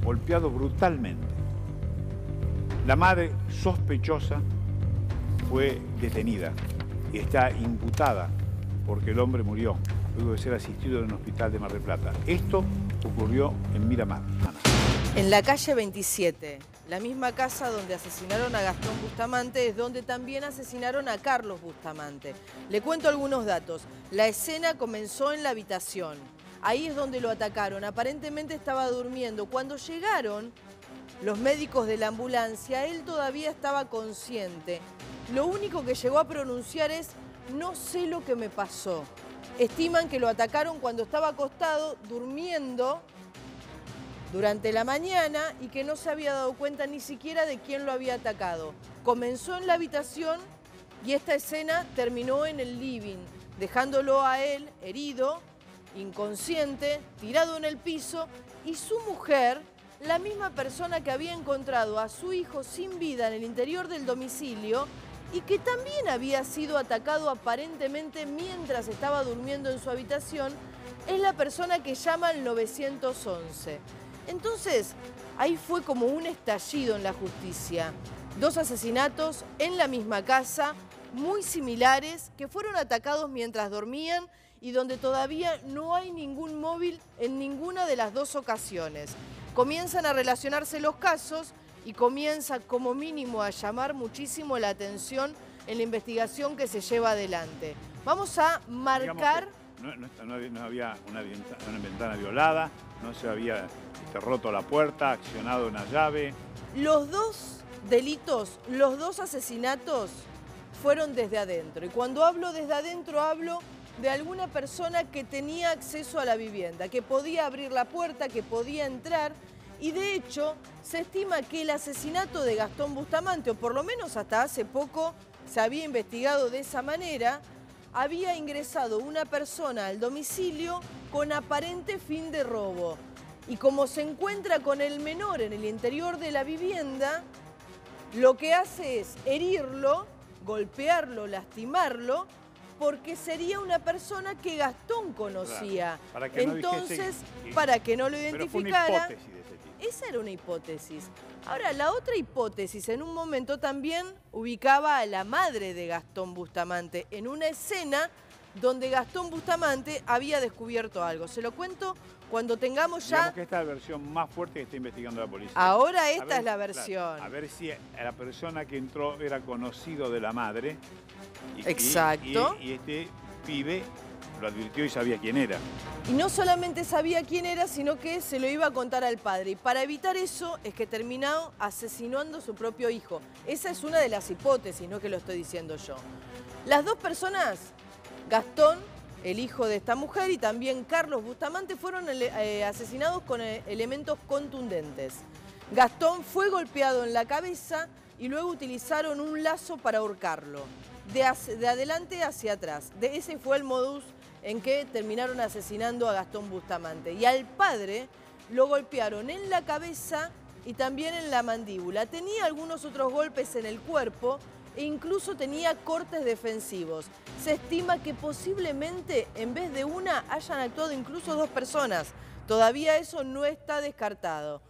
golpeado brutalmente. La madre, sospechosa, fue detenida y está imputada porque el hombre murió luego de ser asistido en un hospital de Mar del Plata. Esto ocurrió en Miramar. En la calle 27, la misma casa donde asesinaron a Gastón Bustamante es donde también asesinaron a Carlos Bustamante. Le cuento algunos datos. La escena comenzó en la habitación. Ahí es donde lo atacaron. Aparentemente estaba durmiendo. Cuando llegaron los médicos de la ambulancia, él todavía estaba consciente. Lo único que llegó a pronunciar es: no sé lo que me pasó. Estiman que lo atacaron cuando estaba acostado, durmiendo durante la mañana y que no se había dado cuenta ni siquiera de quién lo había atacado. Comenzó en la habitación y esta escena terminó en el living, dejándolo a él herido, inconsciente, tirado en el piso, y su mujer, la misma persona que había encontrado a su hijo sin vida en el interior del domicilio y que también había sido atacado aparentemente mientras estaba durmiendo en su habitación, es la persona que llama al 911. Entonces, ahí fue como un estallido en la justicia. Dos asesinatos en la misma casa, muy similares, que fueron atacados mientras dormían y donde todavía no hay ningún móvil en ninguna de las dos ocasiones. Comienzan a relacionarse los casos y comienza como mínimo a llamar muchísimo la atención en la investigación que se lleva adelante. Vamos a marcar... No había una ventana violada, no se había roto la puerta, accionado una llave. Los dos delitos, los dos asesinatos fueron desde adentro. Y cuando hablo desde adentro, hablo de alguna persona que tenía acceso a la vivienda, que podía abrir la puerta, que podía entrar. Y de hecho, se estima que el asesinato de Gastón Bustamante, o por lo menos hasta hace poco se había investigado de esa manera, había ingresado una persona al domicilio con aparente fin de robo. Y como se encuentra con el menor en el interior de la vivienda, lo que hace es herirlo, golpearlo, lastimarlo, porque sería una persona que Gastón conocía. Claro, para que entonces, no para que no lo identificara... Pero fue una hipótesis de ese tipo. Esa era una hipótesis. Ahora, la otra hipótesis en un momento también ubicaba a la madre de Gastón Bustamante en una escena donde Gastón Bustamante había descubierto algo. Se lo cuento cuando tengamos ya... Digamos que esta es la versión más fuerte que está investigando la policía. Ahora esta es la versión. Claro, a ver si la persona que entró era conocido de la madre. Exacto. Y este pibe lo advirtió y sabía quién era. Y no solamente sabía quién era, sino que se lo iba a contar al padre. Y para evitar eso es que terminó asesinando a su propio hijo. Esa es una de las hipótesis, no que lo estoy diciendo yo. Las dos personas, Gastón, el hijo de esta mujer, y también Carlos Bustamante, fueron asesinados con elementos contundentes. Gastón fue golpeado en la cabeza y luego utilizaron un lazo para ahorcarlo, de adelante hacia atrás. Ese fue el modus en que terminaron asesinando a Gastón Bustamante. Y al padre lo golpearon en la cabeza y también en la mandíbula. Tenía algunos otros golpes en el cuerpo e incluso tenía cortes defensivos. Se estima que posiblemente en vez de una hayan actuado incluso dos personas. Todavía eso no está descartado.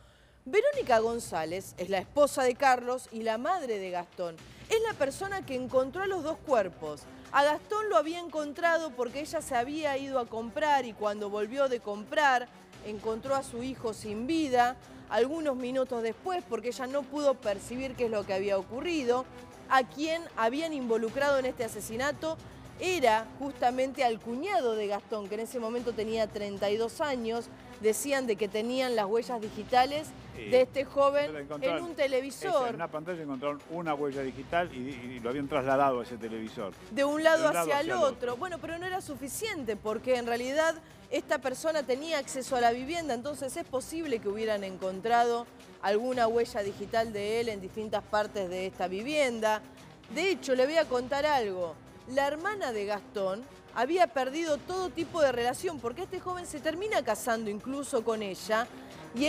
Verónica González es la esposa de Carlos y la madre de Gastón. Es la persona que encontró a los dos cuerpos. A Gastón lo había encontrado porque ella se había ido a comprar y cuando volvió de comprar encontró a su hijo sin vida. Algunos minutos después, porque ella no pudo percibir qué es lo que había ocurrido, a quien habían involucrado en este asesinato era justamente al cuñado de Gastón, que en ese momento tenía 32 años. Decían de que tenían las huellas digitales de este joven en un televisor. En una pantalla encontraron una huella digital y lo habían trasladado a ese televisor. De un lado hacia el otro. Bueno, pero no era suficiente porque en realidad esta persona tenía acceso a la vivienda, entonces es posible que hubieran encontrado alguna huella digital de él en distintas partes de esta vivienda. De hecho, le voy a contar algo. La hermana de Gastón había perdido todo tipo de relación porque este joven se termina casando incluso con ella y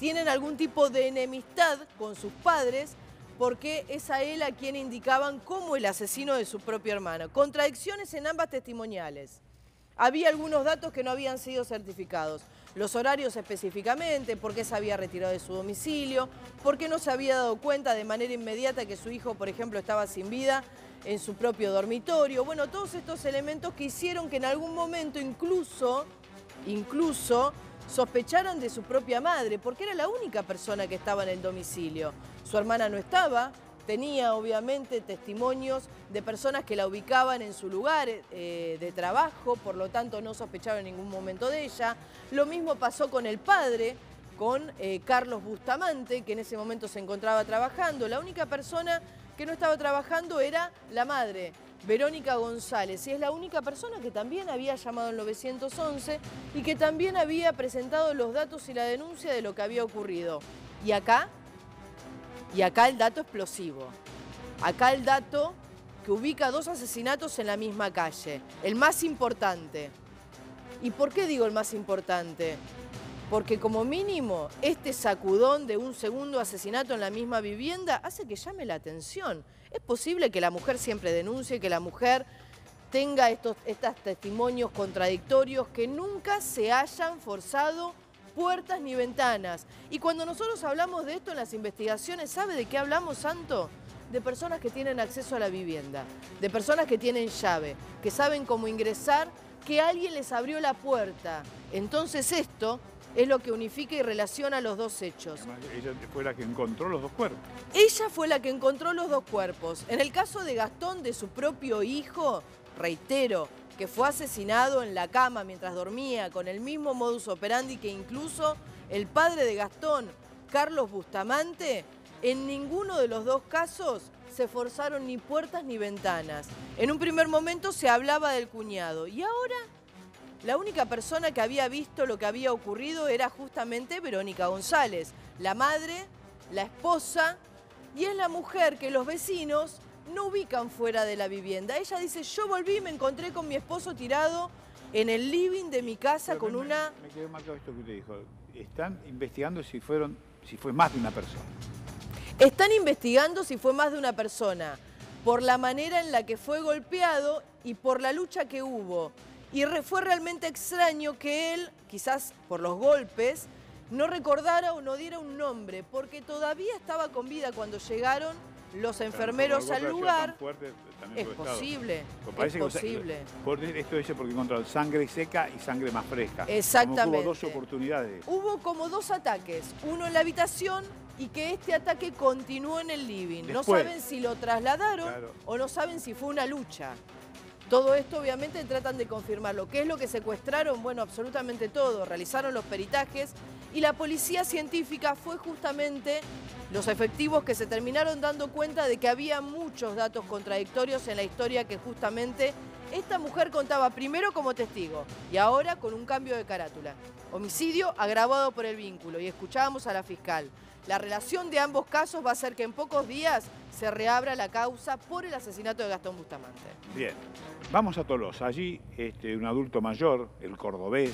tienen algún tipo de enemistad con sus padres porque es a él a quien indicaban como el asesino de su propio hermano. Contradicciones en ambas testimoniales. Había algunos datos que no habían sido certificados. los horarios específicamente, por qué se había retirado de su domicilio, por qué no se había dado cuenta de manera inmediata que su hijo, por ejemplo, estaba sin vida en su propio dormitorio. Bueno, todos estos elementos que hicieron que en algún momento incluso sospecharan de su propia madre, porque era la única persona que estaba en el domicilio. Su hermana no estaba, tenía obviamente testimonios de personas que la ubicaban en su lugar de trabajo, por lo tanto no sospecharon en ningún momento de ella. Lo mismo pasó con el padre, con Carlos Bustamante, que en ese momento se encontraba trabajando. La única persona que no estaba trabajando era la madre, Verónica González, y es la única persona que también había llamado al 911 y que también había presentado los datos y la denuncia de lo que había ocurrido. Y acá el dato explosivo. Acá el dato que ubica 2 asesinatos en la misma calle. El más importante. ¿Y por qué digo el más importante? Porque como mínimo este sacudón de un segundo asesinato en la misma vivienda hace que llame la atención. Es posible que la mujer siempre denuncie, que la mujer tenga estos testimonios contradictorios, que nunca se hayan forzado puertas ni ventanas. Y cuando nosotros hablamos de esto en las investigaciones, ¿sabe de qué hablamos, Santo? De personas que tienen acceso a la vivienda, de personas que tienen llave, que saben cómo ingresar, que alguien les abrió la puerta. Entonces esto es lo que unifica y relaciona los dos hechos. Además, ella fue la que encontró los 2 cuerpos. Ella fue la que encontró los 2 cuerpos. En el caso de Gastón, de su propio hijo, reitero, que fue asesinado en la cama mientras dormía, con el mismo modus operandi que incluso el padre de Gastón, Carlos Bustamante, en ninguno de los 2 casos se forzaron ni puertas ni ventanas. En un primer momento se hablaba del cuñado y ahora la única persona que había visto lo que había ocurrido era justamente Verónica González, la madre, la esposa, y es la mujer que los vecinos no ubican fuera de la vivienda. Ella dice, yo volví y me encontré con mi esposo tirado en el living de mi casa. Pero con una... Me quedó marcado esto que usted dijo. Están investigando si fue más de una persona. Están investigando si fue más de una persona, por la manera en la que fue golpeado y por la lucha que hubo. Y fue realmente extraño que él, quizás por los golpes, no recordara o no diera un nombre, porque todavía estaba con vida cuando llegaron los enfermeros al lugar. Es posible, es posible. Esto dice porque encontraron sangre seca y sangre más fresca. Exactamente. Hubo 2 oportunidades. Hubo como 2 ataques, uno en la habitación y que este ataque continuó en el living. Después, no saben si lo trasladaron, claro, o no saben si fue una lucha. Todo esto obviamente tratan de confirmarlo. ¿Qué es lo que secuestraron? Bueno, absolutamente todo. Realizaron los peritajes y la policía científica fue justamente los efectivos que se terminaron dando cuenta de que había muchos datos contradictorios en la historia que justamente esta mujer contaba primero como testigo y ahora con un cambio de carátula. Homicidio agravado por el vínculo, y escuchábamos a la fiscal. La relación de ambos casos va a hacer que en pocos días se reabra la causa por el asesinato de Gastón Bustamante. Bien, vamos a Tolosa. Allí un adulto mayor, el cordobés,